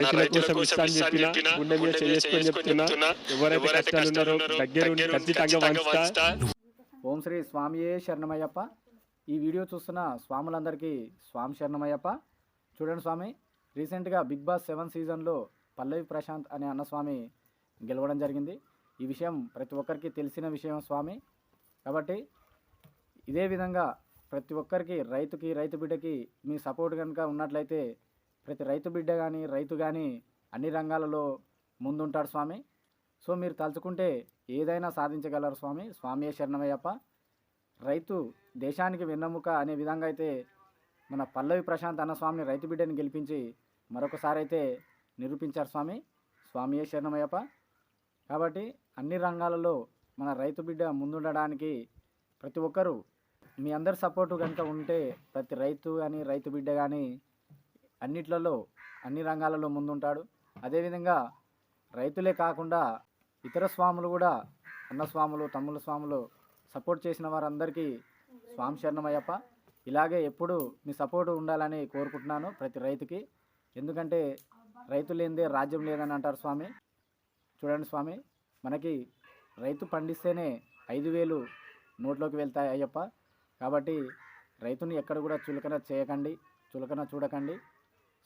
రైతుల కోసం ఇస్తా అని చెప్పిన గుండె మీద చేసుకొని చెప్తున్నా ఎవరైతే కష్టాలు ఉన్నారో దగ్గర ఖచ్చితంగా వంచుతా. ఓం శ్రీ స్వామియే శరణమయ్యప్ప. ఈ వీడియో చూస్తున్న స్వాములందరికీ స్వామి శరణమయ్యప్ప. చూడండి స్వామి, రీసెంట్గా బిగ్ బాస్ 7 సీజన్లో పల్లవి ప్రశాంత్ అనే అన్నస్వామి గెలవడం జరిగింది. ఈ విషయం ప్రతి ఒక్కరికి తెలిసిన విషయం స్వామి. కాబట్టి ఇదే విధంగా ప్రతి ఒక్కరికి రైతు బిడ్డకి మీ సపోర్ట్ కనుక ఉన్నట్లయితే ప్రతి రైతు బిడ్డ కానీ రైతు కానీ అన్ని రంగాలలో ముందుంటాడు స్వామి. సో మీరు తలుచుకుంటే ఏదైనా సాధించగలరు స్వామి. స్వామియే శరణమయ్యప్ప. రైతు దేశానికి వెన్నెముక అనే విధంగా అయితే మన పల్లవి ప్రశాంత్ అన్న స్వామిని రైతు బిడ్డని గెలిపించి మరొకసారి అయితే నిరూపించారు స్వామి. స్వామియే శరణమయ్యప్ప. కాబట్టి అన్ని రంగాలలో మన రైతు బిడ్డ ముందుండడానికి ప్రతి ఒక్కరూ మీ అందరి సపోర్టు కనుక ఉంటే ప్రతి రైతు కానీ రైతు బిడ్డ కానీ అన్నిట్లలో అన్ని రంగాలలో ముందుంటాడు. అదేవిధంగా రైతులే కాకుండా ఇతర స్వాములు కూడా అన్న స్వాములు తమ్ముళ్ళ స్వాములు సపోర్ట్ చేసిన వారందరికీ స్వామి శరణమయ్యప్ప. ఇలాగే ఎప్పుడు మీ సపోర్టు ఉండాలని కోరుకుంటున్నాను ప్రతి రైతుకి. ఎందుకంటే రైతు లేనిదే రాజ్యం లేదని అంటారు స్వామి. చూడండి స్వామి, మనకి రైతు పండిస్తేనే 5,000 నోట్లోకి వెళ్తాయి అయ్యప్ప. కాబట్టి రైతుని ఎక్కడ కూడా చులకన చూడకండి.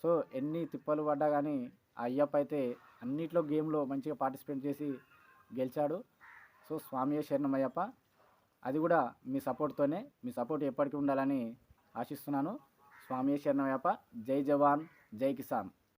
సో ఎన్ని తిప్పలు పడ్డా కానీ ఆ అయ్యప్ప అయితే అన్నిట్లో గేమ్లో మంచిగా పార్టిసిపేట్ చేసి గెలిచాడు. సో స్వామియే శరణమయ్యప్ప. అది కూడా మీ సపోర్ట్తోనే. మీ సపోర్ట్ ఎప్పటికీ ఉండాలని ఆశిస్తున్నాను. స్వామియే శరణమయ్యప్ప. జై జవాన్ జై కిసాన్.